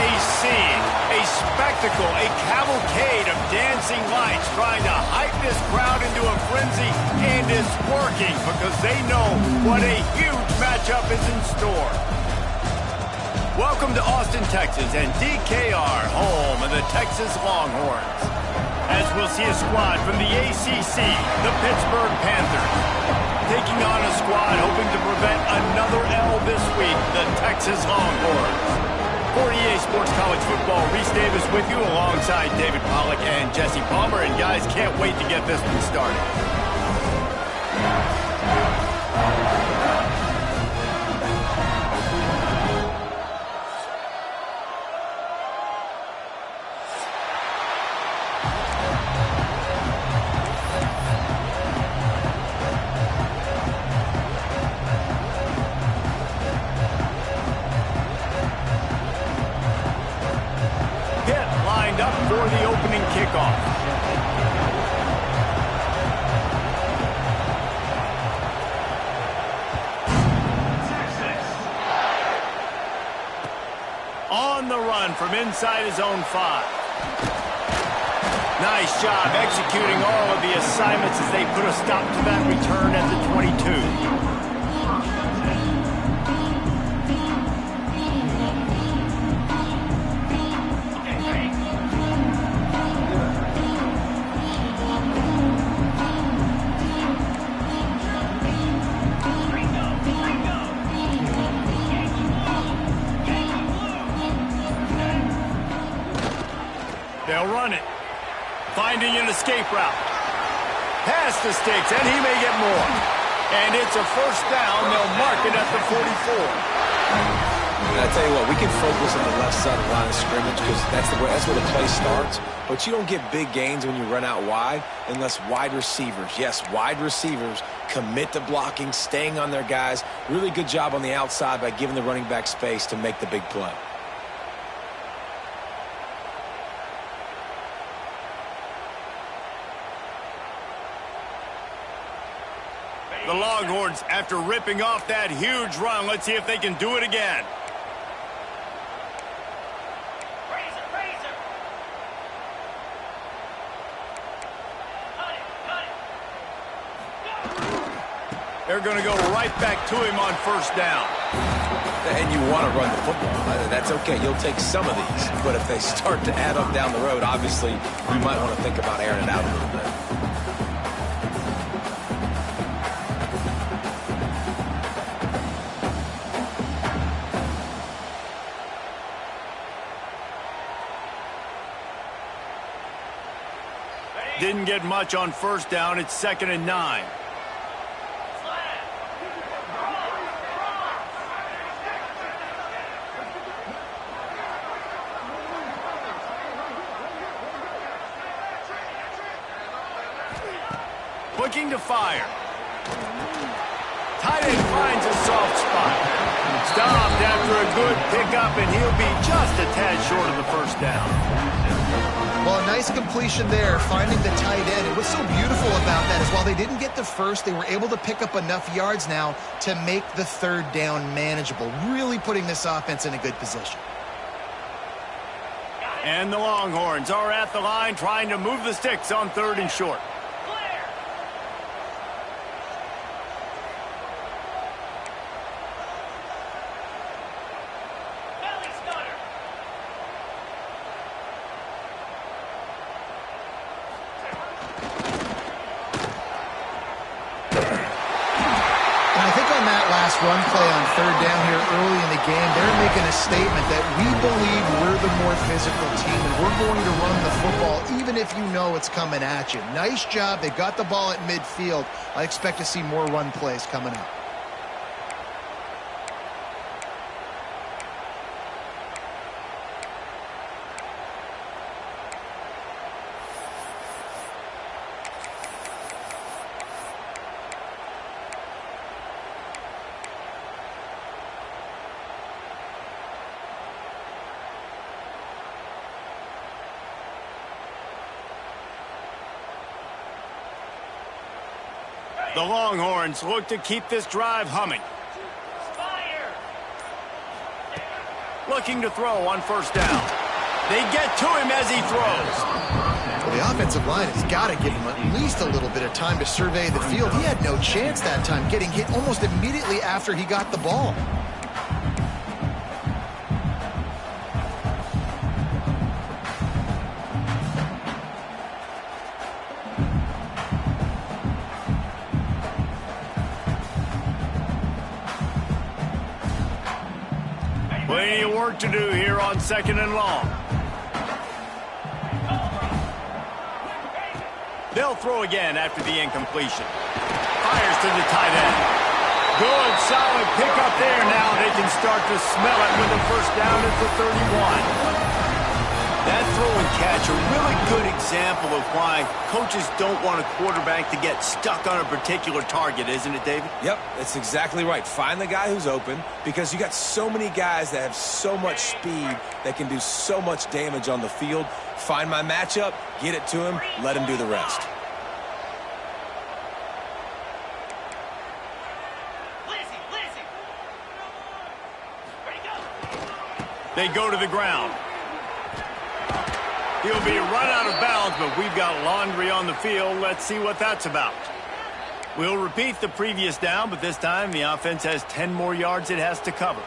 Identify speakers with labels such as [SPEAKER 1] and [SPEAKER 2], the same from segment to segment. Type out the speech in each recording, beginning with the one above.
[SPEAKER 1] a scene, a spectacle, a cavalcade of dancing lights trying to hype this crowd into a frenzy, and it's working because they know what a huge matchup is in store. Welcome to Austin, Texas, and DKR, home of the Texas Longhorns. As we'll see a squad from the ACC, the Pittsburgh Panthers, taking on a squad hoping to prevent another L this week, the Texas Longhorns. For EA Sports College Football, Reese Davis with you alongside David Pollack and Jesse Palmer, and guys, can't wait to get this one started. Pitt lined up for the opening kickoff. On the run from inside his own 5. Nice job executing all of the assignments as they put a stop to that return at the 22. They'll run it. Finding an escape route. Past the sticks, and he may get more. And it's a first down. They'll mark it at the 44.
[SPEAKER 2] And I tell you what, we can focus on the left side of the line of scrimmage because that's where the play starts. But you don't get big gains when you run out wide unless wide receivers, yes, wide receivers, commit to blocking, staying on their guys. Really good job on the outside by giving the running back space to make the big play.
[SPEAKER 1] The Longhorns, after ripping off that huge run, let's see if they can do it again. They're going to go right back to him on first down.
[SPEAKER 2] And you want to run the football. That's okay. You'll take some of these. But if they start to add up down the road, obviously, you might want to think about airing it out a little bit.
[SPEAKER 1] Didn't get much on first down. It's 2nd and 9. Looking to fire. Tight end finds a soft spot. Stopped after a good pickup, and he'll be just a tad short of the first down.
[SPEAKER 3] Well, a nice completion there, finding the tight end. And what's so beautiful about that is while they didn't get the first, they were able to pick up enough yards now to make the 3rd down manageable, really putting this offense in a good position.
[SPEAKER 1] And the Longhorns are at the line trying to move the sticks on 3rd and short.
[SPEAKER 3] Run play on 3rd down here early in the game, they're making a statement that we believe we're the more physical team and we're going to run the football even if you know it's coming at you. Nice job. They got the ball at midfield. I expect to see more run plays coming up.
[SPEAKER 1] The Longhorns look to keep this drive humming. looking to throw on first down. They get to him as he throws.
[SPEAKER 3] Well, the offensive line has got to give him at least a little bit of time to survey the field. He had no chance that time, getting hit almost immediately after he got the ball.
[SPEAKER 1] Plenty of work to do here on 2nd and long. They'll throw again after the incompletion. Fires to the tight end. Good, solid pickup there. Now they can start to smell it with a first down at the 31. That throw and catch, a really good example of why coaches don't want a quarterback to get stuck on a particular target, isn't it, David?
[SPEAKER 2] Yep, that's exactly right. Find the guy who's open, because you got so many guys that have so much speed that can do so much damage on the field. Find my matchup, get it to him, let him do the rest.
[SPEAKER 1] They go to the ground. He'll be run out of bounds, but we've got laundry on the field. Let's see what that's about. We'll repeat the previous down, but this time the offense has 10 more yards it has to cover.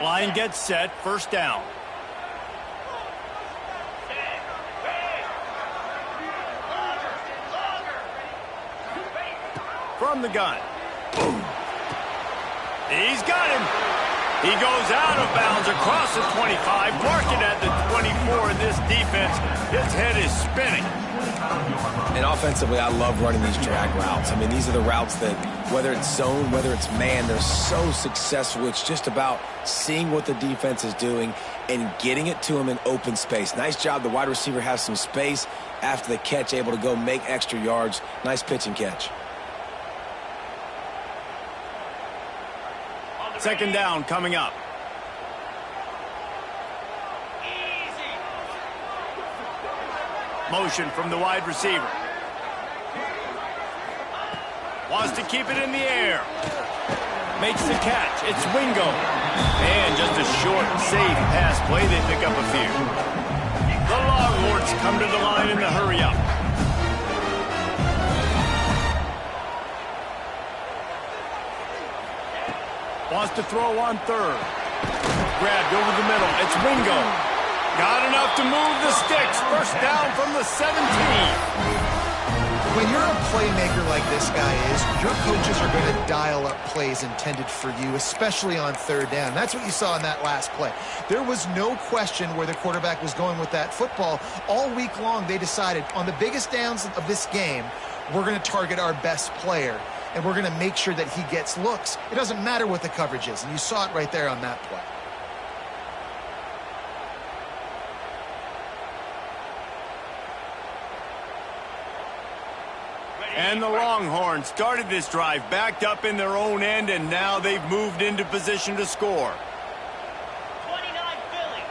[SPEAKER 1] Line gets set, first down. From the gun. Boom. He's got him. He goes out of bounds across the 25, marking at the 24, and this defense, its head is spinning.
[SPEAKER 2] And offensively, I love running these drag routes. I mean, these are the routes that, whether it's zone, whether it's man, they're so successful. It's just about seeing what the defense is doing and getting it to him in open space. Nice job. The wide receiver has some space after the catch, able to go make extra yards. Nice pitch and catch.
[SPEAKER 1] Second down coming up. Motion from the wide receiver. Wants to keep it in the air. Makes the catch. It's Wingo. And just a short, safe pass play. They pick up a few. The Longhorns come to the line in the hurry-up. Wants to throw on third. Grabbed over the middle. It's Wingo. Got enough to move the sticks. First down from the 17.
[SPEAKER 3] When you're a playmaker like this guy is, your coaches are going to dial up plays intended for you, especially on third down. That's what you saw in that last play. There was no question where the quarterback was going with that football. All week long, they decided on the biggest downs of this game, we're going to target our best player, and we're going to make sure that he gets looks. It doesn't matter what the coverage is, and you saw it right there on that play.
[SPEAKER 1] And the Longhorns started this drive backed up in their own end, and now they've moved into position to score.
[SPEAKER 4] 29 Philly.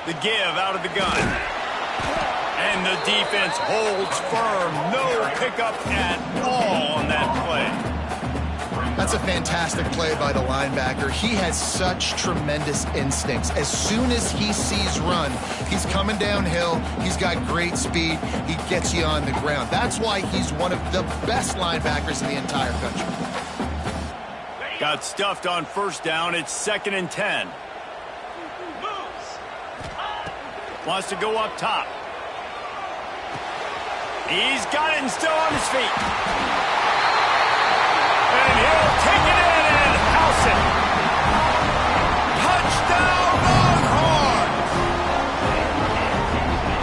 [SPEAKER 4] 2.
[SPEAKER 1] The give out of the gun. And the defense holds firm. No pickup at all on that play.
[SPEAKER 3] That's a fantastic play by the linebacker. He has such tremendous instincts. As soon as he sees run, he's coming downhill. He's got great speed. He gets you on the ground. That's why he's one of the best linebackers in the entire country.
[SPEAKER 1] Got stuffed on first down. It's 2nd and 10. Wants to go up top. He's got it and still on his feet. And he'll take it in and house it. Touchdown, Longhorns!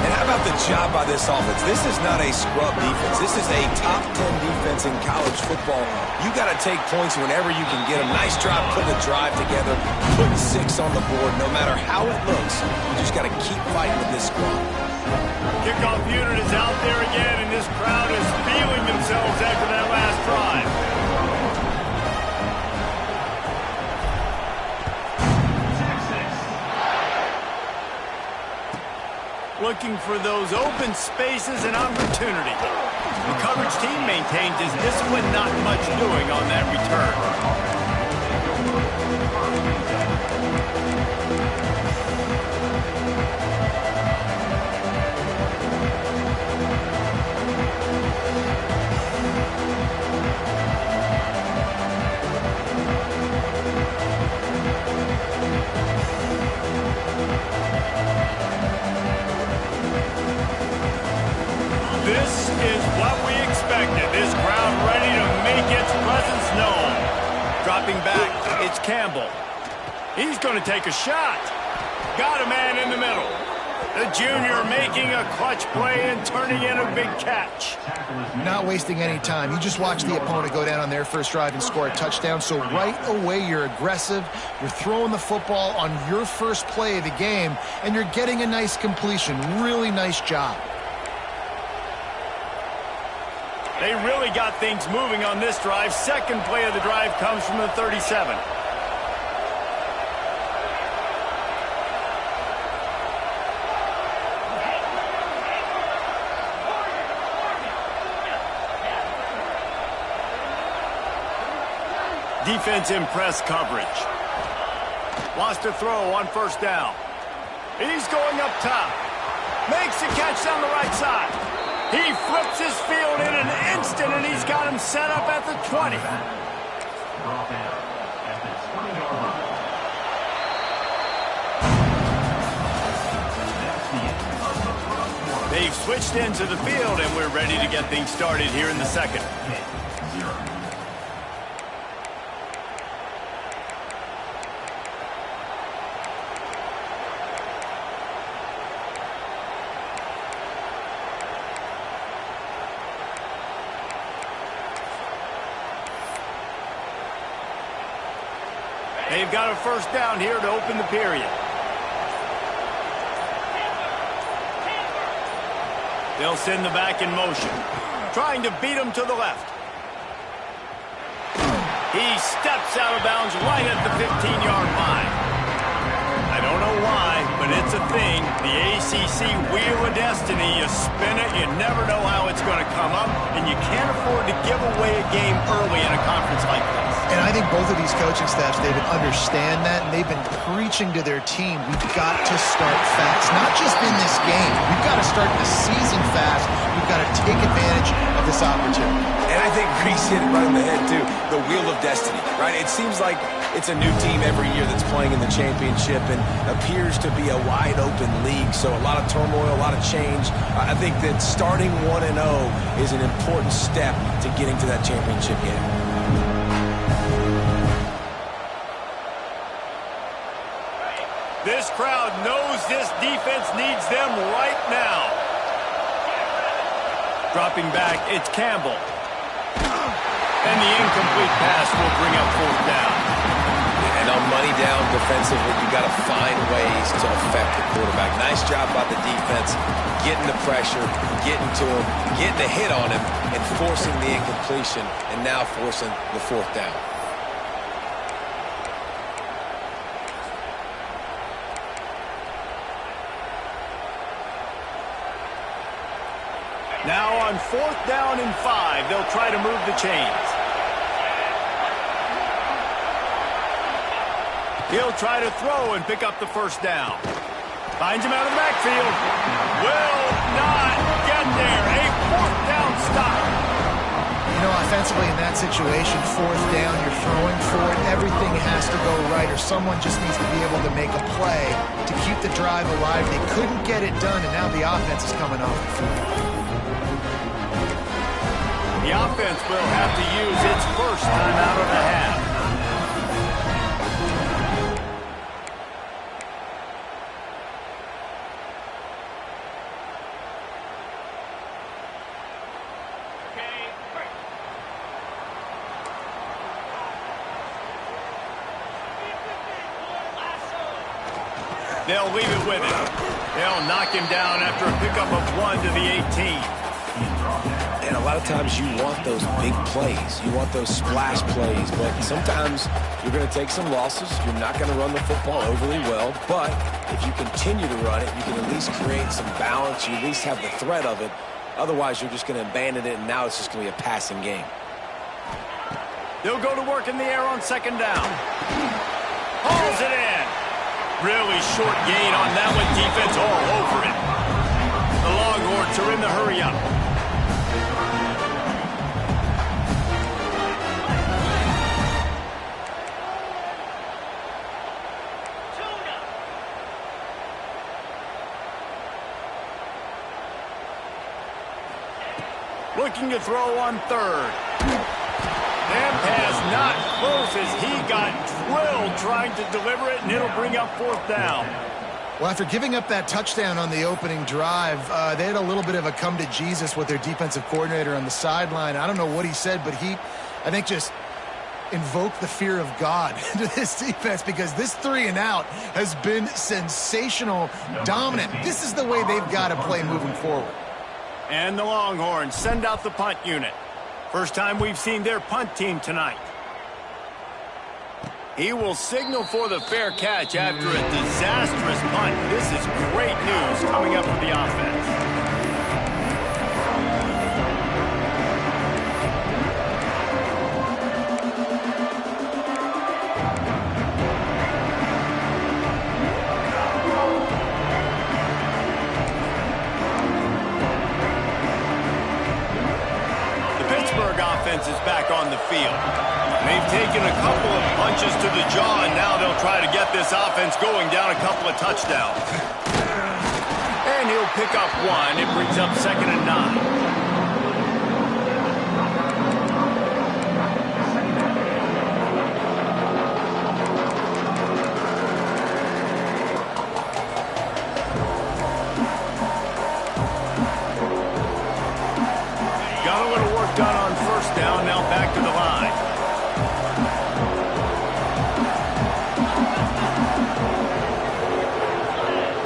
[SPEAKER 2] And how about the job by this offense? This is not a scrub defense. This is a top 10 defense in college football. You got to take points whenever you can get them. Nice job putting a drive together, putting 6 on the board. No matter how it looks, you just got to keep fighting with this squad.
[SPEAKER 1] Kickoff unit is out there again, and this crowd is feeling themselves after that last drive. looking for those open spaces and opportunity. The coverage team maintains his discipline, not much doing on that return. This is what we expected. This crowd ready to make its presence known. Dropping back, it's Campbell. He's going to take a shot. Got a man in the middle. The junior making a clutch play and turning in a big catch.
[SPEAKER 3] Not wasting any time. You just watch the opponent go down on their first drive and score a touchdown. So right away, you're aggressive. You're throwing the football on your first play of the game, and you're getting a nice completion. Really nice job.
[SPEAKER 1] They really got things moving on this drive. Second play of the drive comes from the 37. Defense in press coverage. Wants to throw on first down. He's going up top. Makes the catch down the right side. He flips his field in an instant, and he's got him set up at the 20. They've switched into the field, and we're ready to get things started here in the second. They've got a first down here to open the period. They'll send the back in motion, trying to beat him to the left. He steps out of bounds right at the 15-yard line. I don't know why, but it's a thing. The ACC Wheel of Destiny, you spin it, you never know how it's going to come up, and you can't afford to give away a game early in a conference like this.
[SPEAKER 3] And I think both of these coaching staffs, David, understand that, and they've been preaching to their team, we've got to start fast. Not just in this game. We've got to start the season fast. We've got to take advantage of this opportunity.
[SPEAKER 2] And I think Reese hit it right on the head, too. The Wheel of Destiny, right? It seems like it's a new team every year that's playing in the championship and appears to be a wide-open league. So a lot of turmoil, a lot of change. I think that starting 1-0 is an important step to getting to that championship game.
[SPEAKER 1] This crowd knows this defense needs them right now. Dropping back, it's Campbell. And the incomplete pass will bring up fourth down.
[SPEAKER 2] And on money down defensively, you got to find ways to affect the quarterback. Nice job by the defense, getting the pressure, getting to him, getting a hit on him, and forcing the incompletion, and now forcing the fourth down.
[SPEAKER 1] Now on fourth down and 5, they'll try to move the chains. He'll try to throw and pick up the first down. Finds him out of the backfield. Will not get there. A fourth down stop.
[SPEAKER 3] You know, offensively in that situation, fourth down, you're throwing for it. Everything has to go right, or someone just needs to be able to make a play to keep the drive alive. They couldn't get it done, and now the offense is coming off the field.
[SPEAKER 1] The offense will have to use its first time out of the half. They'll leave it with him. They'll knock him down after a pickup of 1 to the 18.
[SPEAKER 2] And a lot of times you want those big plays. You want those splash plays. But sometimes you're going to take some losses. You're not going to run the football overly well. But if you continue to run it, you can at least create some balance. You at least have the threat of it. Otherwise, you're just going to abandon it, and now it's just going to be a passing game.
[SPEAKER 1] They'll go to work in the air on second down. Hauls it in. Really short gain on that one. Defense all over it. The Longhorns are in the hurry-up. Looking to throw on third. That pass not close as he got drilled trying to deliver it, and it'll bring up fourth down.
[SPEAKER 3] Well, after giving up that touchdown on the opening drive, they had a little bit of a come to Jesus with their defensive coordinator on the sideline. I don't know what he said, but he, I think, just invoked the fear of God into this defense, because this 3-and-out has been sensational, dominant. This is the way they've got to play moving forward.
[SPEAKER 1] And the Longhorns send out the punt unit. First time we've seen their punt team tonight. He will signal for the fair catch after a disastrous punt. This is great news coming up for the offense. Offense is back on the field. They've taken a couple of punches to the jaw, and now they'll try to get this offense going down a couple of touchdowns. And he'll pick up one. It brings up 2nd and 9. Done on first down, now back to the line.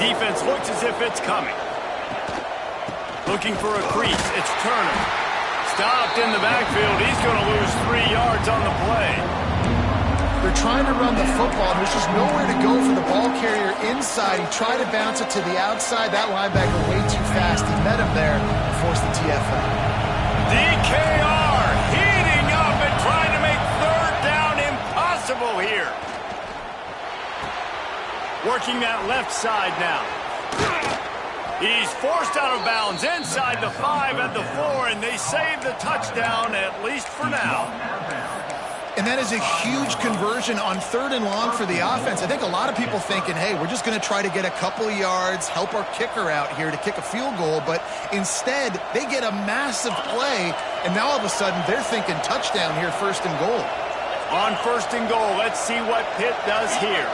[SPEAKER 1] Defense looks as if it's coming. Looking for a crease, it's Turner. Stopped in the backfield, he's going to lose 3 yards on the play.
[SPEAKER 3] They're trying to run the football. There's just nowhere to go for the ball carrier inside. He tried to bounce it to the outside. That linebacker way too fast. He met him there and forced the TFL.
[SPEAKER 1] DKR heating up and trying to make third down impossible here. Working that left side now. He's forced out of bounds inside the 5 at the 4, and they save the touchdown, at least for now.
[SPEAKER 3] And that is a huge conversion on 3rd and long for the offense. I think a lot of people thinking, hey, we're just going to try to get a couple of yards, help our kicker out here to kick a field goal. But instead, they get a massive play, and now all of a sudden they're thinking touchdown here, 1st and goal.
[SPEAKER 1] On 1st and goal, let's see what Pitt does here.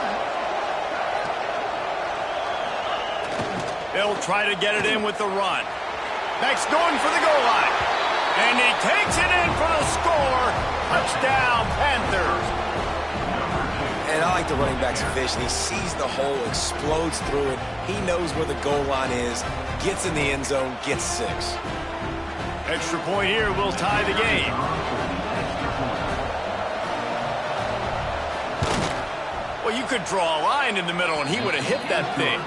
[SPEAKER 1] They'll try to get it in with the run. Next, going for the goal line. And he takes it in for the score. Touchdown, Panthers.
[SPEAKER 2] And I like the running back's vision. He sees the hole, explodes through it. He knows where the goal line is, gets in the end zone, gets 6.
[SPEAKER 1] Extra point here will tie the game. Well, you could draw a line in the middle, and he would have hit that thing.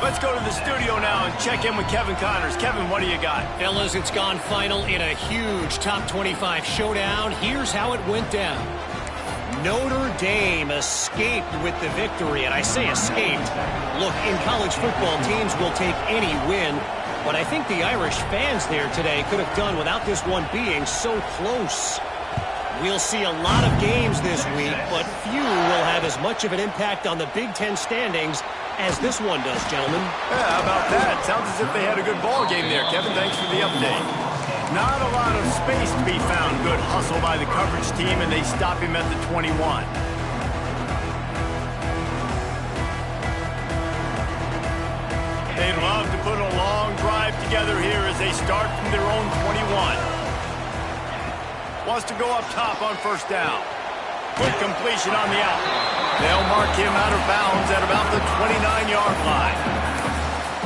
[SPEAKER 1] Let's go to the studio now and check in with Kevin Connors. Kevin, what do you got?
[SPEAKER 5] Fellas, it's gone final in a huge top 25 showdown. Here's how it went down. Notre Dame escaped with the victory, and I say escaped. Look, in college football, teams will take any win, but I think the Irish fans there today could have done without this one being so close. We'll see a lot of games this week, but few will have as much of an impact on the Big Ten standings as this one does, gentlemen.
[SPEAKER 1] Yeah, how about that? Sounds as if they had a good ball game there, Kevin. Thanks for the update. Not a lot of space to be found. Good hustle by the coverage team, and they stop him at the 21. They'd love to put a long drive together here as they start from their own 21. Wants to go up top on 1st down. Quick completion on the out. They'll mark him out of bounds at about the 29-yard line.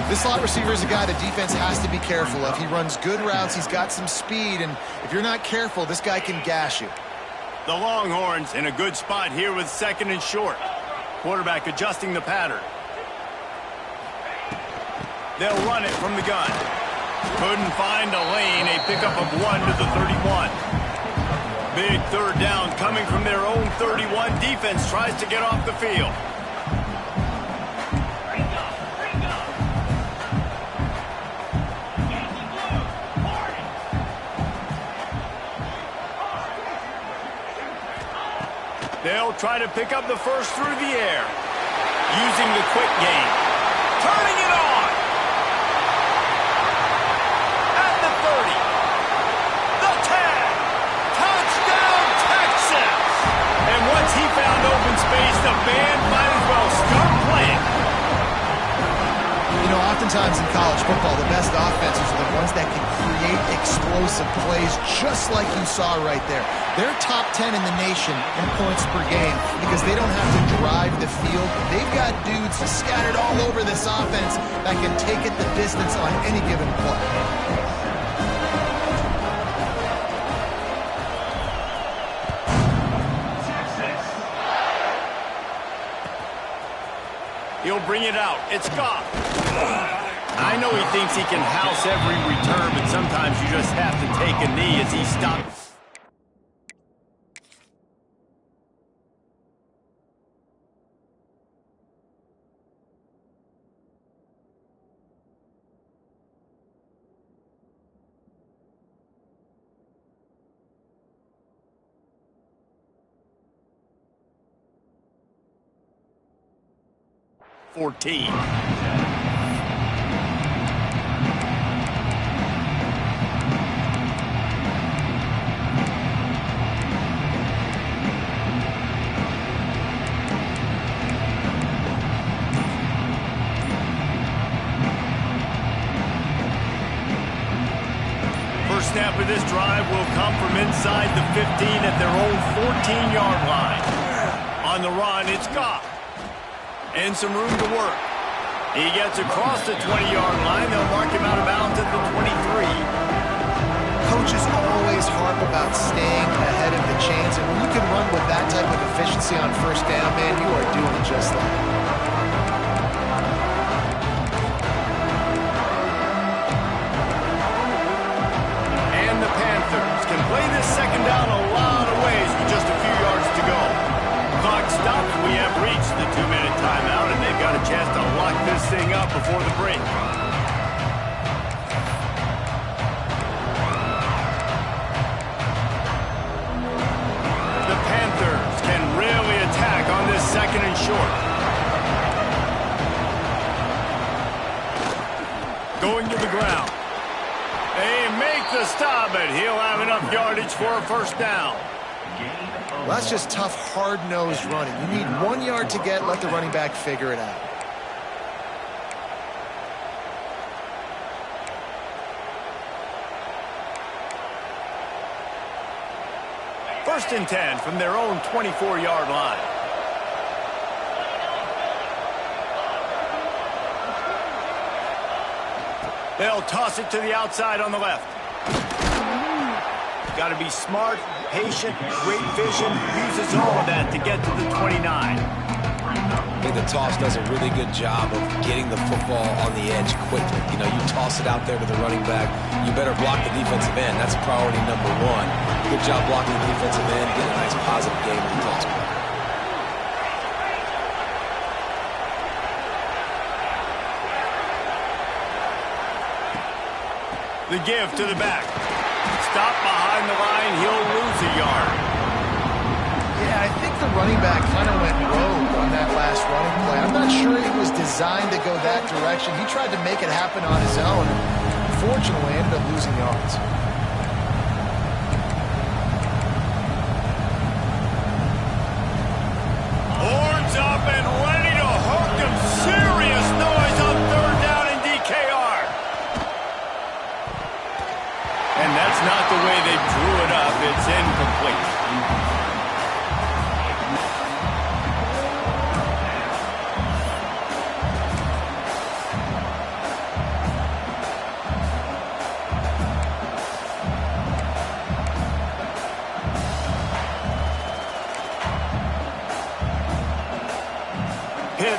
[SPEAKER 3] This slot receiver is a guy the defense has to be careful of. He runs good routes. He's got some speed, and if you're not careful, this guy can gash you.
[SPEAKER 1] The Longhorns in a good spot here with 2nd and short. Quarterback adjusting the pattern. They'll run it from the gun. Couldn't find a lane. A pickup of 1 to the 31. Big 3rd down coming from their own 31. Defense tries to get off the field. They'll try to pick up the first through the air. Using the quick game. Turning it on. At the 30. The 10. Touchdown, Texas. And once he found open space, the band might as well start playing.
[SPEAKER 3] You know, oftentimes in college football, the best offenses are the ones that can create explosive plays, just like you saw right there. They're top 10 in the nation in points per game because they don't have to drive the field. They've got dudes scattered all over this offense that can take it the distance on any given play.
[SPEAKER 1] He'll bring it out. It's Goff. I know he thinks he can house every return, but sometimes you just have to take a knee as he stops. First snap of this drive will come from inside the 15 at their own 14-yard line. On the run, it's Goff. And some room to work. He gets across the 20-yard line. They'll mark him out of bounds at the 23.
[SPEAKER 3] Coaches always harp about staying ahead of the chains, and when you can run with that type of efficiency on first down, man, you are doing just that.
[SPEAKER 1] And the Panthers can play this 2nd down a lot of ways with just a few yards to go. Clock stops. We have reached the 2-minute timeout, and they've got a chance to lock this thing up before the break. The Panthers can really attack on this 2nd and short. Going to the ground. They make the stop, but he'll have enough yardage for a first down.
[SPEAKER 3] Well, that's just tough, hard-nosed running. You need 1 yard to get, let the running back figure it out.
[SPEAKER 1] First and 10 from their own 24-yard line. They'll toss it to the outside on the left. Got to be smart, patient, great vision. Uses all of that to get to the 29.
[SPEAKER 2] I think the toss does a really good job of getting the football on the edge quickly. You know, you toss it out there to the running back, you better block the defensive end. That's priority number 1. Good job blocking the defensive end, get a nice positive game in the toss play.
[SPEAKER 1] The give to the back. Stop behind the line, he'll lose a yard.
[SPEAKER 3] Yeah, I think the running back kind of went rogue on that last running play. I'm not sure it was designed to go that direction. He tried to make it happen on his own. Unfortunately, ended up losing yards.
[SPEAKER 1] Horns up and ready to hook him. Serious noise on 3rd down in DKR. And that's not the way they drew it up. It's incomplete.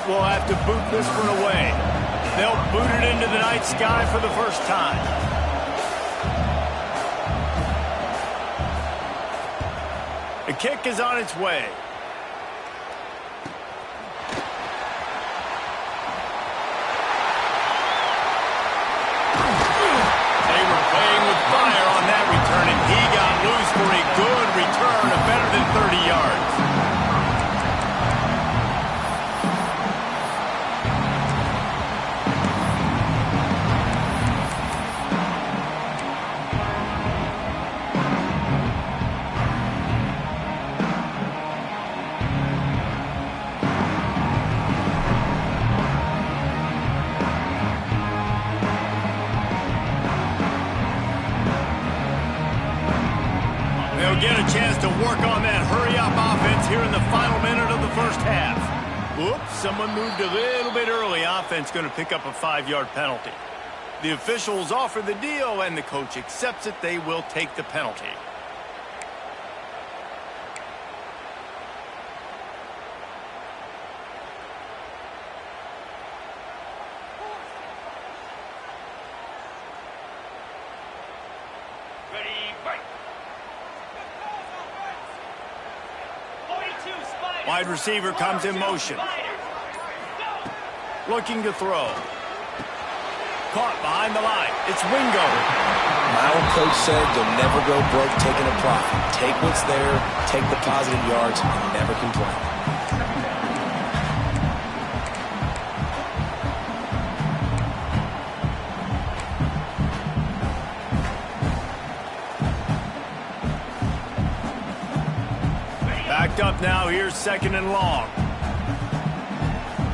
[SPEAKER 1] will have to boot this one away. They'll boot it into the night sky for the first time. The kick is on its way. They were playing with fire on that return, and he got loose for a good return of better than 30 yards. Get a chance to work on that hurry-up offense here in the final minute of the first half. Whoops, someone moved a little bit early. Offense going to pick up a 5-yard penalty. The officials offer the deal, and the coach accepts it. They will take the penalty. Wide receiver comes in motion. Looking to throw. Caught behind the line. It's Wingo.
[SPEAKER 2] My old coach said you'll never go broke taking a profit. Take what's there, take the positive yards, and never complain.
[SPEAKER 1] Backed up now. Here's 2nd and long.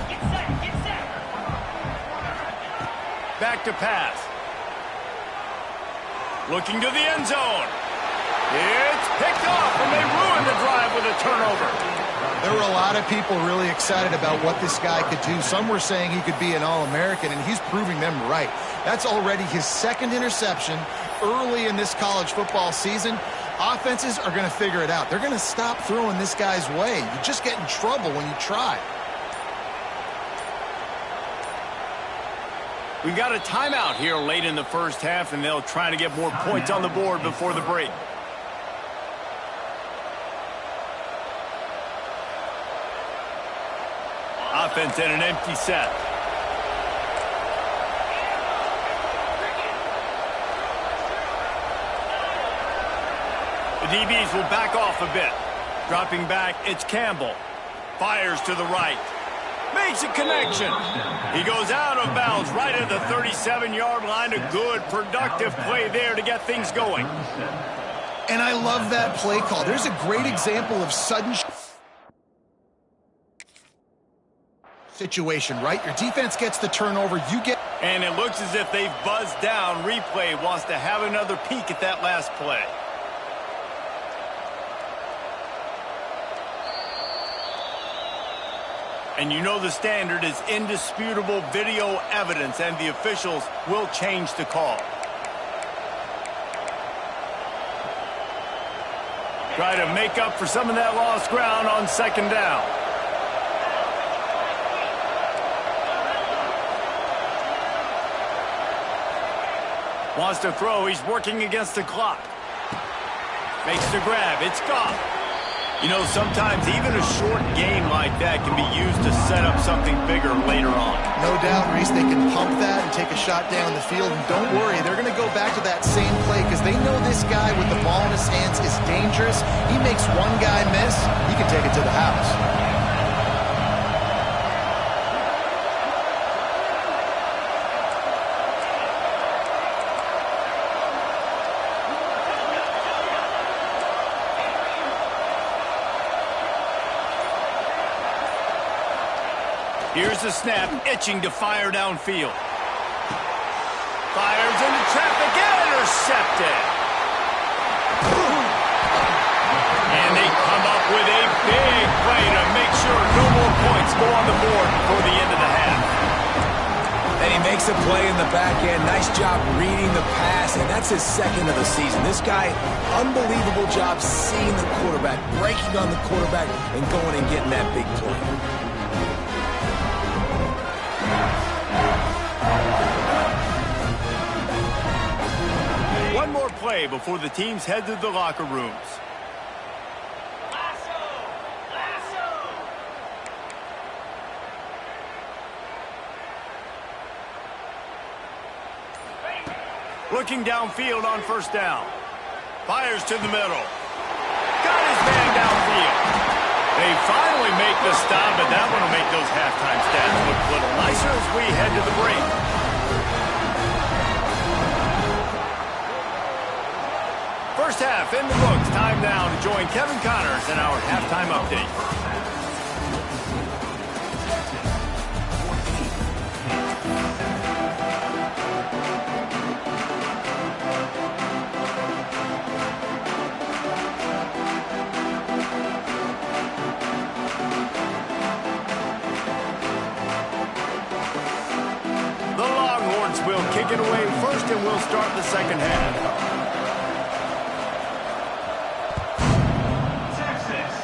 [SPEAKER 4] Get set, get set.
[SPEAKER 1] Back to pass. Looking to the end zone. It's picked off, and they ruined the drive with a turnover.
[SPEAKER 3] There were a lot of people really excited about what this guy could do. Some were saying he could be an All-American, and he's proving them right. That's already his 2nd interception early in this college football season. Offenses are going to figure it out. They're going to stop throwing this guy's way. You just get in trouble when you try.
[SPEAKER 1] We got a timeout here late in the first half, and they'll try to get more points on the board before the break. Offense in an empty set. The DBs will back off a bit. Dropping back, it's Campbell. Fires to the right. Makes a connection. He goes out of bounds right at the 37-yard line. A good, productive play there to get things going.
[SPEAKER 3] And I love that play call. There's a great example of sudden situation, right? Your defense gets the turnover, you get...
[SPEAKER 1] And it looks as if they've buzzed down. Replay wants to have another peek at that last play. And you know the standard is indisputable video evidence, and the officials will change the call. Try to make up for some of that lost ground on 2nd down. Wants to throw. He's working against the clock. Makes the grab. It's gone. You know, sometimes even a short game like that can be used to set up something bigger later on.
[SPEAKER 3] No doubt, Reese, they can pump that and take a shot down the field. And don't worry, they're going to go back to that same play because they know this guy with the ball in his hands is dangerous. He makes one guy miss, he can take it to the house.
[SPEAKER 1] Here's the snap, itching to fire downfield. Fires into traffic, intercepted. And they come up with a big play to make sure no more points go on the board before the end of the half.
[SPEAKER 2] And he makes a play in the back end. Nice job reading the pass, and that's his 2nd of the season. This guy, unbelievable job seeing the quarterback, breaking on the quarterback, and going and getting that big play.
[SPEAKER 1] One more play before the teams head to the locker rooms. Looking downfield on first down. Fires to the middle. Got his man downfield. They finally make the stop, but that one will make those halftime stats look a little nicer as we head to the break. First half in the books. Time now to join Kevin Connors in our halftime update. Will kick it away first, and we'll start the second half. Texas.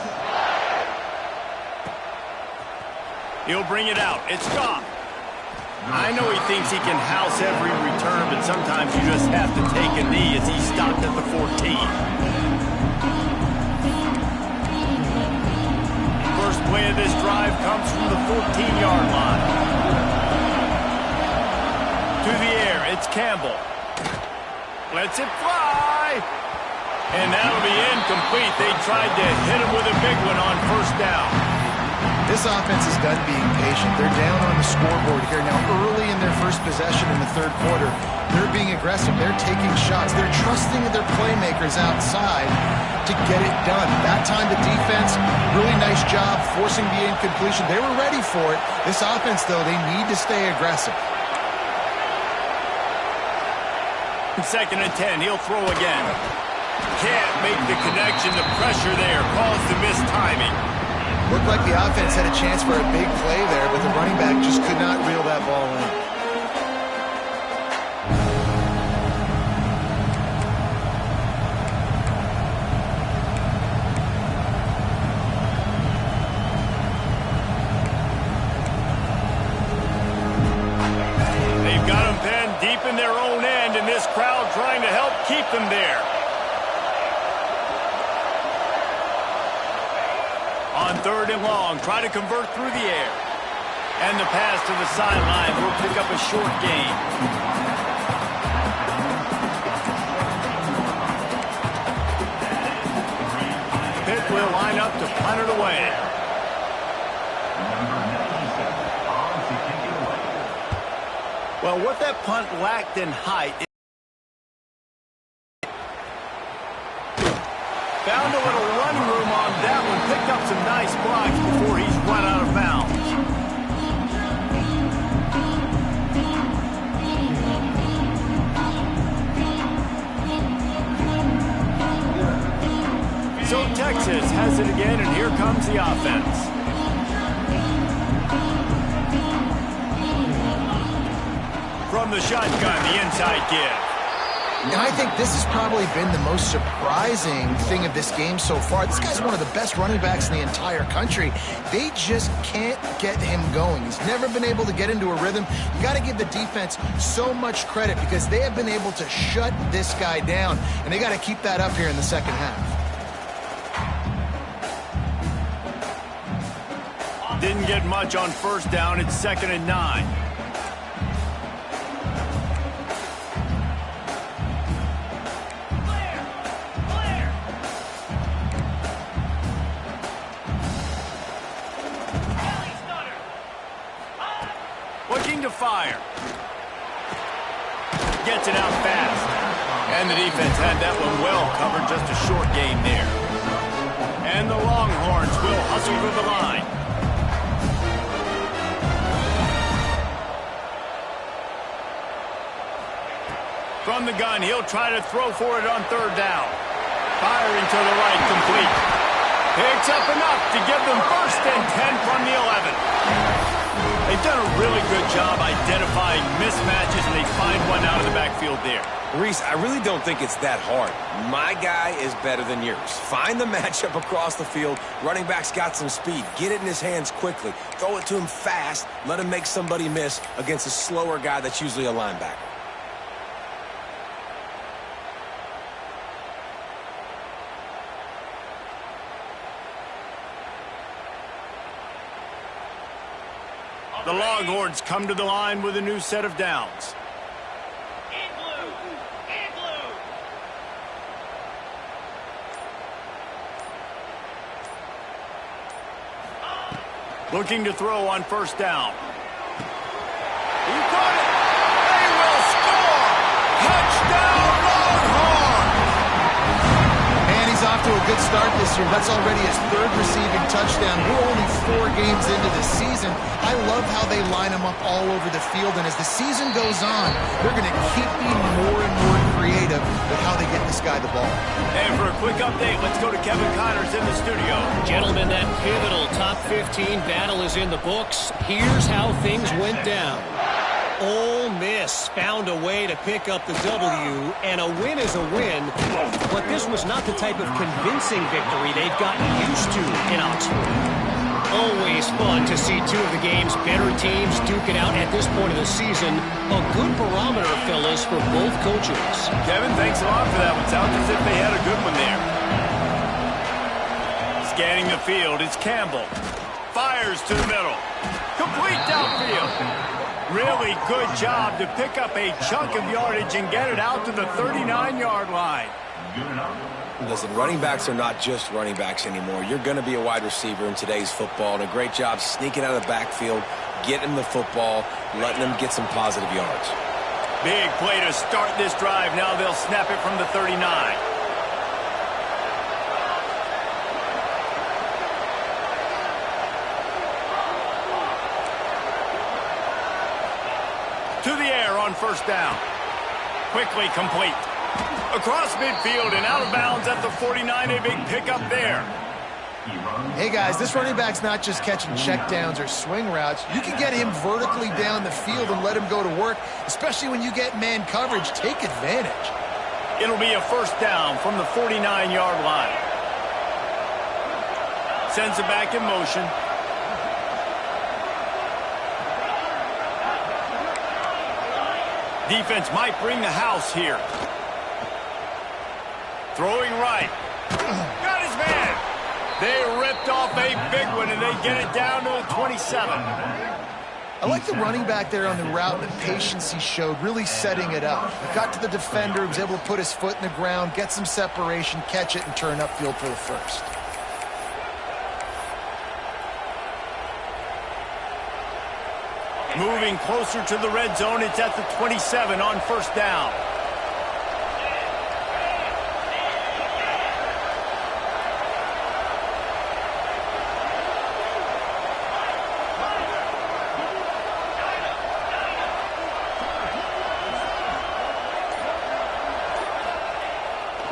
[SPEAKER 1] He'll bring it out. It's gone. I know he thinks he can house every return, but sometimes you just have to take a knee as he stopped at the 14. First play of this drive comes from the 14-yard line. To the air, it's Campbell. Lets it fly. And that'll be incomplete. They tried to hit him with a big one on first down.
[SPEAKER 3] This offense is done being patient. They're down on the scoreboard here. Now, early in their first possession in the third quarter, they're being aggressive. They're taking shots. They're trusting their playmakers outside to get it done. That time, the defense, really nice job forcing the incompletion. They were ready for it. This offense, though, they need to stay aggressive.
[SPEAKER 1] Second and 10, he'll throw again. Can't make the connection. The pressure there caused the missed timing.
[SPEAKER 3] Looked like the offense had a chance for a big play there, but the running back just could not reel that ball in.
[SPEAKER 1] In their own end, and this crowd trying to help keep them there. On third and long, try to convert through the air. And the pass to the sideline will pick up a short gain. Pitt will line up to punt it away. Well, what that punt lacked in height. Found a little running room on that one. Picked up some nice blocks before he's run out of bounds. So Texas has it again, and here comes the offense. From the shotgun, the inside give.
[SPEAKER 3] And I think this has probably been the most surprising thing of this game so far. This guy's one of the best running backs in the entire country. They just can't get him going. He's never been able to get into a rhythm. You got to give the defense so much credit because they have been able to shut this guy down, and they got to keep that up here in the second half.
[SPEAKER 1] Didn't get much on first down. It's 2nd and 9. Looking to fire. Gets it out fast. And the defense had that one well covered. Just a short gain there. And the Longhorns will hustle for the line. From the gun, he'll try to throw for it on third down. Firing to the right, complete. Picks up enough to give them 1st and 10 from the 11. They've done a really good job identifying mismatches, and they find one out of the backfield there.
[SPEAKER 2] Reese, I really don't think it's that hard. My guy is better than yours. Find the matchup across the field. Running back's got some speed. Get it in his hands quickly. Throw it to him fast. Let him make somebody miss against a slower guy that's usually a linebacker.
[SPEAKER 1] The Longhorns come to the line with a new set of downs.
[SPEAKER 4] In blue. In blue.
[SPEAKER 1] Looking to throw on first down. He got it. They will score. Touchdown, Longhorns.
[SPEAKER 3] And he's off to a good start this year. That's already his third receiving touchdown. We're only 4 games into the season. I love how they line him up all over the field. And as the season goes on, they're going to keep being more and more creative with how they get this guy the ball.
[SPEAKER 1] And for a quick update, let's go to Kevin Connors in the studio.
[SPEAKER 5] Gentlemen, that pivotal top 15 battle is in the books. Here's how things went down. Ole Miss found a way to pick up the W, and a win is a win, but this was not the type of convincing victory they've gotten used to in Oxford. Always fun to see two of the game's better teams duke it out at this point of the season. A good barometer, fellas, for both coaches.
[SPEAKER 1] Kevin, thanks a lot for that one. Sounds as if they had a good one there. Scanning the field, it's Campbell. Fires to the middle. Complete downfield. Really good job to pick up a chunk of yardage and get it out to the 39-yard line.
[SPEAKER 2] Listen, running backs are not just running backs anymore. You're going to be a wide receiver in today's football, and a great job sneaking out of the backfield, getting the football, letting them get some positive yards.
[SPEAKER 1] Big play to start this drive. Now they'll snap it from the 39. To the air on first down. Quickly complete. Across midfield and out of bounds at the 49. A big pickup there.
[SPEAKER 3] Hey, guys, this running back's not just catching checkdowns or swing routes. You can get him vertically down the field and let him go to work, especially when you get man coverage. Take advantage.
[SPEAKER 1] It'll be a first down from the 49-yard line. Sends it back in motion. Defense might bring the house here. Throwing right. Got his man. They ripped off a big one, and they get it down to the 27.
[SPEAKER 3] I like the running back there on the route and the patience he showed, really setting it up. He got to the defender, was able to put his foot in the ground, get some separation, catch it, and turn upfield for the first.
[SPEAKER 1] Moving closer to the red zone, it's at the 27 on first down.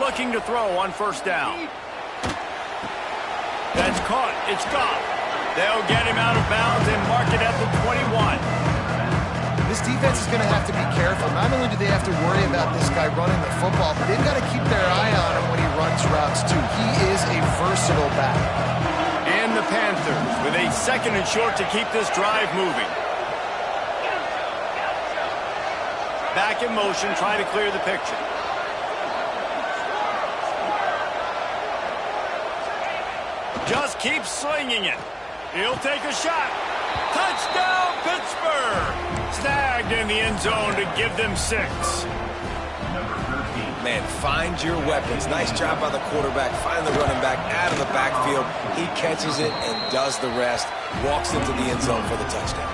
[SPEAKER 1] Looking to throw on first down. That's caught. It's gone. They'll get him out of bounds and mark it at the 21.
[SPEAKER 3] This defense is going to have to be careful. Not only do they have to worry about this guy running the football, but they've got to keep their eye on him when he runs routes, too. He is a versatile back.
[SPEAKER 1] And the Panthers with a second and short to keep this drive moving. Back in motion, trying to clear the picture. Just keep slinging it. He'll take a shot. Touchdown, Pittsburgh! Snagged in the end zone to give them 6.
[SPEAKER 2] Man, find your weapons. Nice job by the quarterback. Find the running back out of the backfield. He catches it and does the rest. Walks into the end zone for the touchdown.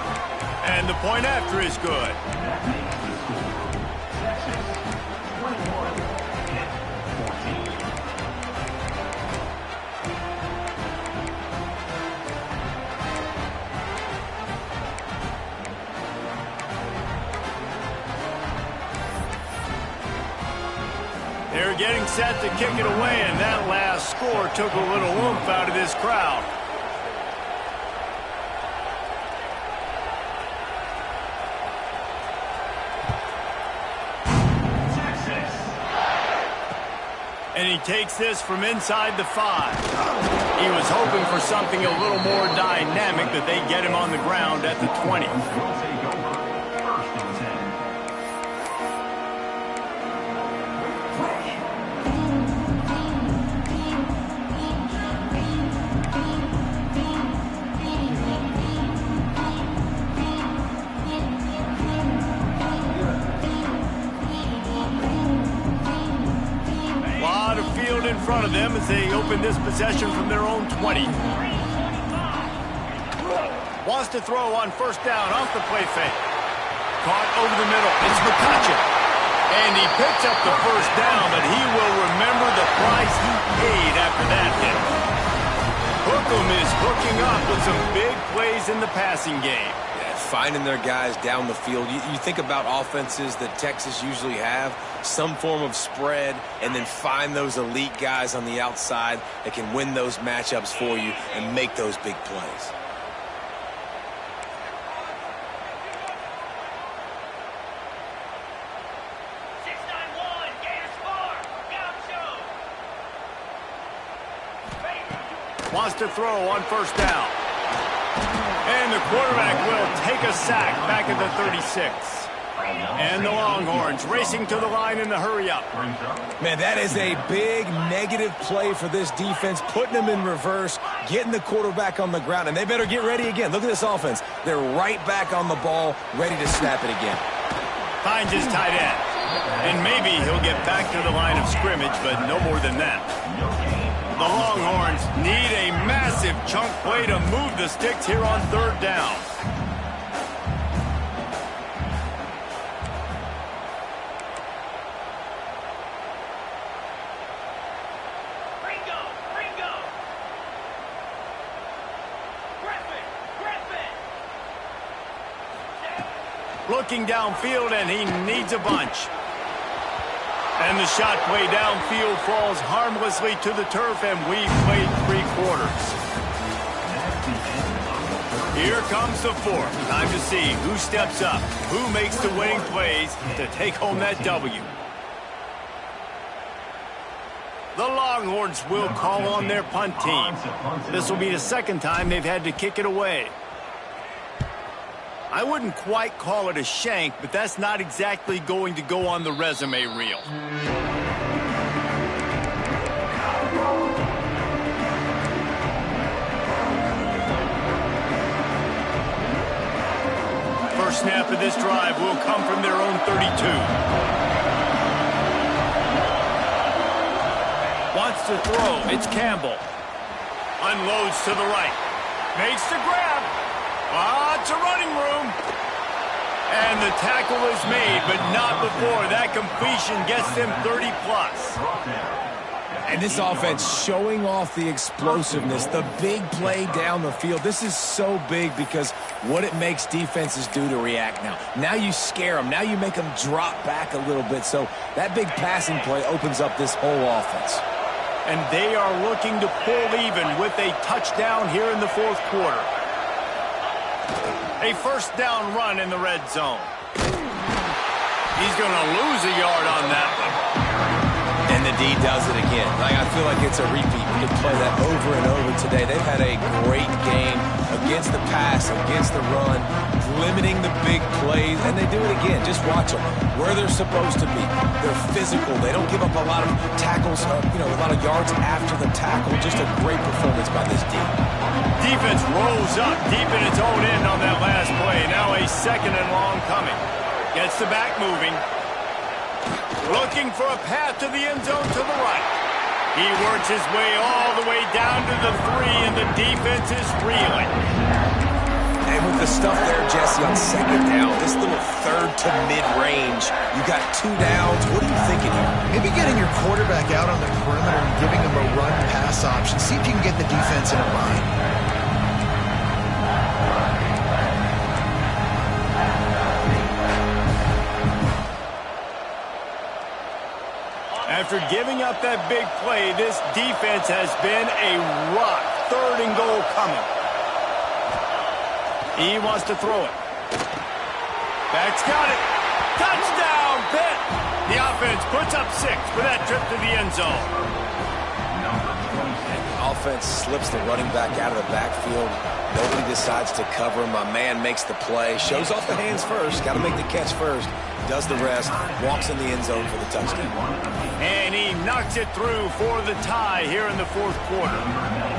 [SPEAKER 1] And the point after is good. They're getting set to kick it away, and that last score took a little oomph out of this crowd. And he takes this from inside the 5. He was hoping for something a little more dynamic, that they get him on the ground at the 20. field in front of them as they open this possession from their own 20. Wants to throw on first down off the play fake. Caught over the middle. It's McCutcheon. And he picks up the first down, but he will remember the price he paid after that hit. Hookem is hooking up with some big plays in the passing game.
[SPEAKER 2] Yeah, finding their guys down the field. You think about offenses that Texas usually have, some form of spread, and then find those elite guys on the outside that can win those matchups for you and make those big plays.
[SPEAKER 1] Wants to throw on first down. And the quarterback will take a sack back at the 36. And the Longhorns racing to the line in the hurry-up.
[SPEAKER 2] Man, that is a big negative play for this defense, putting them in reverse, getting the quarterback on the ground, and they better get ready again. Look at this offense. They're right back on the ball, ready to snap it again.
[SPEAKER 1] Finds his tight end. And maybe he'll get back to the line of scrimmage, but no more than that. The Longhorns need a massive chunk play to move the sticks here on third down.
[SPEAKER 4] Ringo! Griffin!
[SPEAKER 1] Looking downfield, and he needs a bunch. And the shot play downfield falls harmlessly to the turf, and we played 3 quarters. Here comes the fourth. Time to see who steps up, who makes the winning plays to take home that W. The Longhorns will call on their punt team. This will be the second time they've had to kick it away. I wouldn't quite call it a shank, but that's not exactly going to go on the resume reel. First snap of this drive will come from their own 32. Wants to throw. It's Campbell. Unloads to the right. Makes the grab. Lots of running room. And the tackle is made, but not before that completion gets them 30-plus.
[SPEAKER 2] And this offense showing off the explosiveness, the big play down the field. This is so big because what it makes defenses do to react now. Now you scare them. Now you make them drop back a little bit. So that big passing play opens up this whole offense.
[SPEAKER 1] And they are looking to pull even with a touchdown here in the fourth quarter. A first down run in the red zone. He's going to lose a yard on that one.
[SPEAKER 2] And the D does it again. I feel like it's a repeat. We can play that over and over today. They've had a great game against the pass, against the run, limiting the big plays, and they do it again. Just watch them where they're supposed to be. They're physical. They don't give up a lot of tackles, a lot of yards after the tackle. Just a great performance by this team.
[SPEAKER 1] Defense rolls up deep in its own end on that last play. Now a second and long coming. Gets the back moving. Looking for a path to the end zone to the right. He works his way all the way down to the 3, and the defense is reeling.
[SPEAKER 2] And with the stuff there, Jesse, on second down, this little third to mid-range, you got 2 downs. What are you thinking here?
[SPEAKER 3] Maybe getting your quarterback out on the perimeter and giving him a run-pass option. See if you can get the defense in a bind.
[SPEAKER 1] After giving up that big play, this defense has been a rock. Third and goal coming. He wants to throw it. Back's got it. Touchdown, Pitt! The offense puts up 6 for that trip to the end zone.
[SPEAKER 2] The offense slips the running back out of the backfield. Nobody decides to cover him. My man makes the play. Shows off the hands first. Got to make the catch first. Does the rest. Walks in the end zone for the touchdown.
[SPEAKER 1] And he knocks it through for the tie here in the fourth quarter.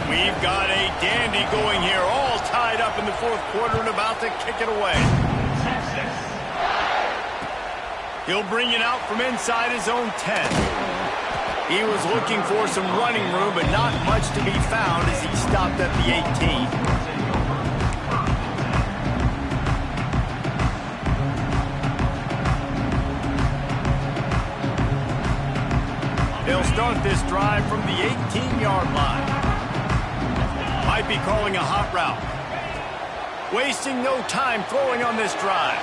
[SPEAKER 1] We've got a dandy going here, all tied up in the fourth quarter and about to kick it away. He'll bring it out from inside his own 10. He was looking for some running room, but not much to be found as he stopped at the 18. They'll start this drive from the 18-yard line. Might be calling a hot route. Wasting no time throwing on this drive.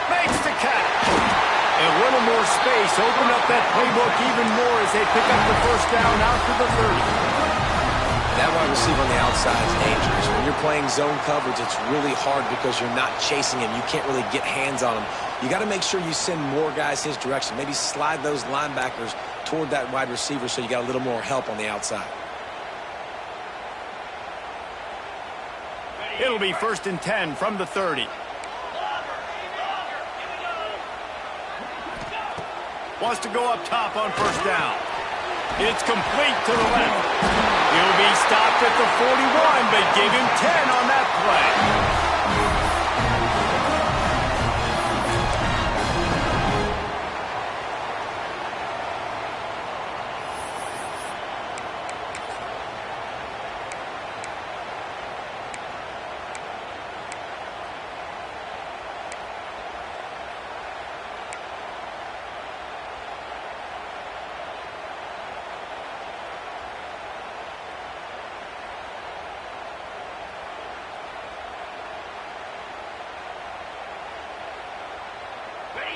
[SPEAKER 1] Makes the catch. A little more space. Open up that playbook even more as they pick up the first down out to the 30.
[SPEAKER 2] That wide receiver on the outside is dangerous. When you're playing zone coverage, it's really hard because you're not chasing him. You can't really get hands on him. You got to make sure you send more guys his direction. Maybe slide those linebackers toward that wide receiver so you got a little more help on the outside.
[SPEAKER 1] It'll be 1st and 10 from the 30. Wants to go up top on first down. It's complete to the left. He'll be stopped at the 41, but give him 10 on that play.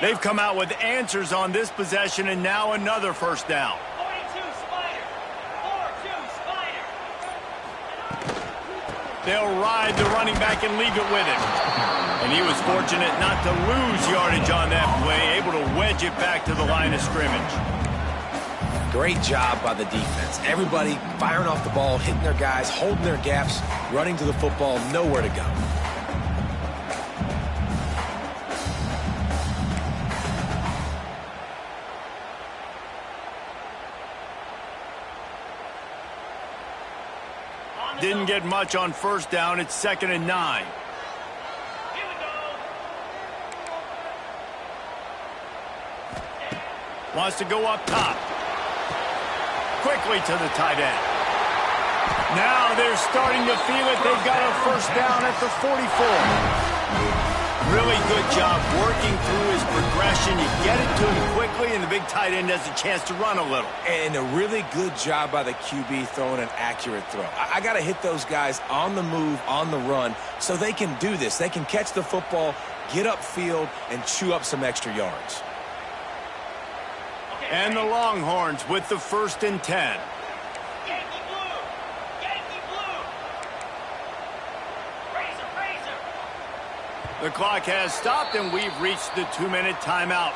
[SPEAKER 1] They've come out with answers on this possession, and now another first down.
[SPEAKER 4] 42 Spider. 4-2 Spider.
[SPEAKER 1] They'll ride the running back and leave it with him. And he was fortunate not to lose yardage on that play, able to wedge it back to the line of scrimmage.
[SPEAKER 2] Great job by the defense. Everybody firing off the ball, hitting their guys, holding their gaps, running to the football, nowhere to go.
[SPEAKER 1] Didn't get much on first down. It's 2nd and 9.
[SPEAKER 4] Here we go.
[SPEAKER 1] Wants to go up top. Quickly to the tight end. Now they're starting to feel it. They've got a first down at the 44. Really good job working through his progression. You get it to him quickly, and the big tight end has a chance to run a little.
[SPEAKER 2] And a really good job by the QB throwing an accurate throw. I got to hit those guys on the move, on the run, so they can do this. They can catch the football, get upfield, and chew up some extra yards.
[SPEAKER 1] And the Longhorns with the 1st and 10.
[SPEAKER 4] Yankee blue. Yankee blue. Razor, razor.
[SPEAKER 1] The clock has stopped, and we've reached the 2-minute timeout.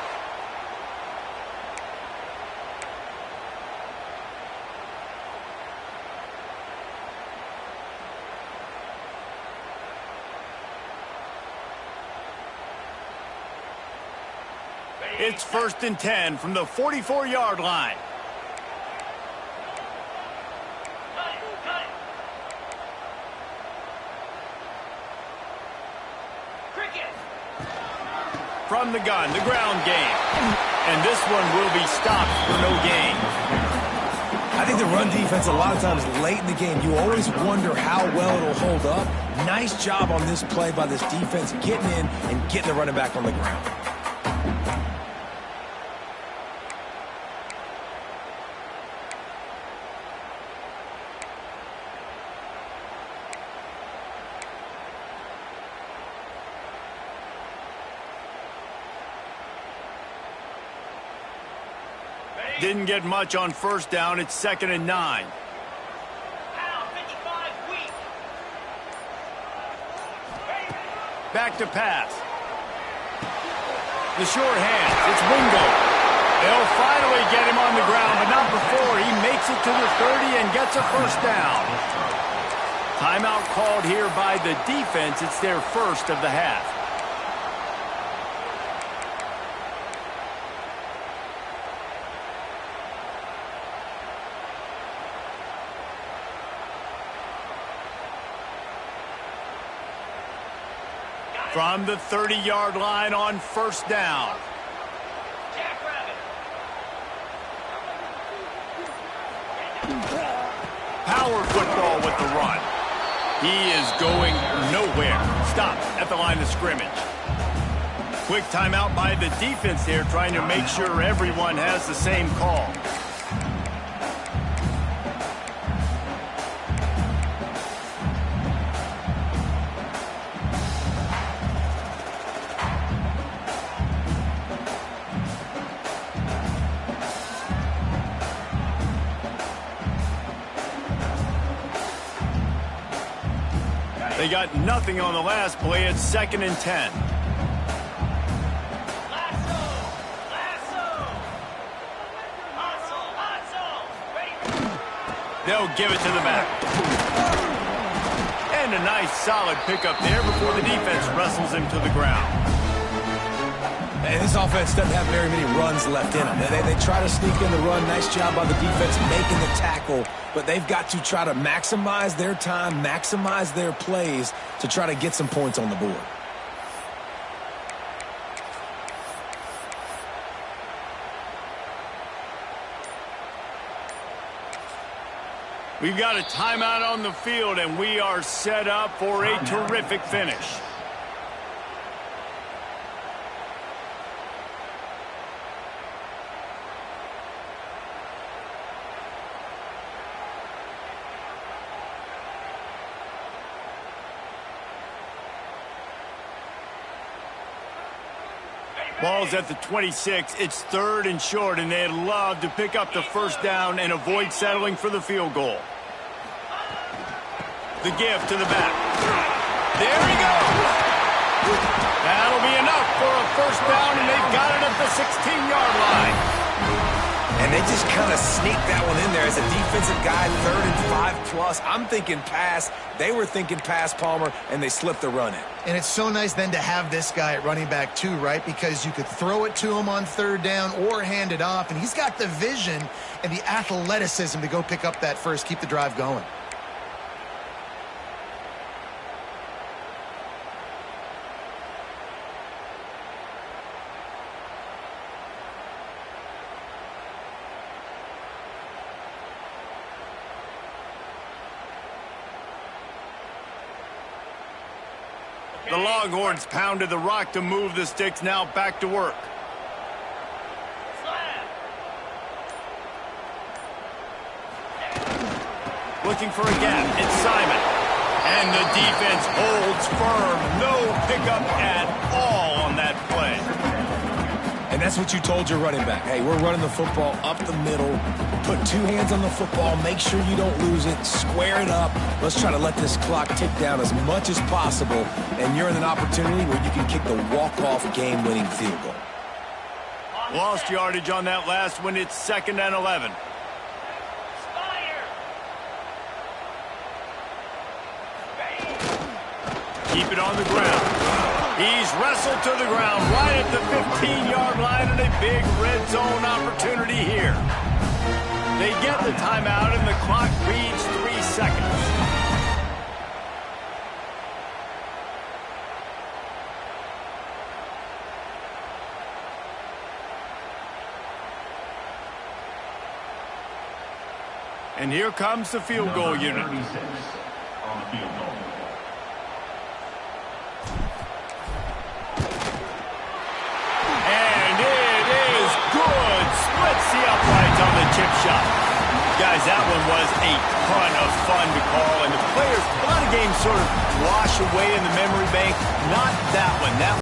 [SPEAKER 1] It's 1st and 10 from the 44-yard line.
[SPEAKER 4] Cut it, cut it. Cricket.
[SPEAKER 1] From the gun, the ground game. And this one will be stopped for no gain.
[SPEAKER 2] I think the run defense, a lot of times late in the game, you always wonder how well it'll hold up. Nice job on this play by this defense, getting in and getting the running back on the ground.
[SPEAKER 1] Didn't get much on first down. It's 2nd and 9.
[SPEAKER 4] Pound 55 weak.
[SPEAKER 1] Back to pass. The short hands. It's Wingo. They'll finally get him on the ground, but not before he makes it to the 30 and gets a first down. Timeout called here by the defense. It's their first of the half. From the 30-yard line on first down. Power football with the run. He is going nowhere. Stop at the line of scrimmage. Quick timeout by the defense here, trying to make sure everyone has the same call. They got nothing on the last play. It's 2nd and 10. They'll give it to the back. And a nice solid pickup there before the defense wrestles him to the ground.
[SPEAKER 2] And this offense doesn't have very many runs left in them. They try to sneak in the run. Nice job by the defense making the tackle. But they've got to try to maximize their time, maximize their plays to try to get some points on the board.
[SPEAKER 1] We've got a timeout on the field, and we are set up for a terrific finish. Ball's at the 26. It's 3rd and short, and they'd love to pick up the first down and avoid settling for the field goal. The give to the back. There he goes. That'll be enough for a first down, and they've got it at the 16-yard line.
[SPEAKER 2] And they just kind of sneaked that one in there as a defensive guy, 3rd and 5+. I'm thinking pass. They were thinking pass, Palmer, and they slipped the run in.
[SPEAKER 3] And it's so nice then to have this guy at running back too, right? Because you could throw it to him on 3rd down or hand it off, and he's got the vision and the athleticism to go pick up that first, keep the drive going.
[SPEAKER 1] The Longhorns pounded the rock to move the sticks. Now back to work. Looking for a gap. It's Simon. And the defense holds firm. No pickup at all on that play.
[SPEAKER 2] And that's what you told your running back. Hey, we're running the football up the middle. Put 2 hands on the football. Make sure you don't lose it. Square it up. Let's try to let this clock tick down as much as possible. And you're in an opportunity where you can kick the walk-off game-winning field goal.
[SPEAKER 1] Lost yardage on that last one. It's 2nd and 11. Keep it on the ground. He's wrestled to the ground right at the 15-yard line, and a big red zone opportunity here. They get the timeout, and the clock reads 3 seconds. And here comes the field goal unit. Splits the uprights on the chip shot. Guys, that one was a ton of fun to call, and the players, a lot of games sort of wash away in the memory bank. Not that one. That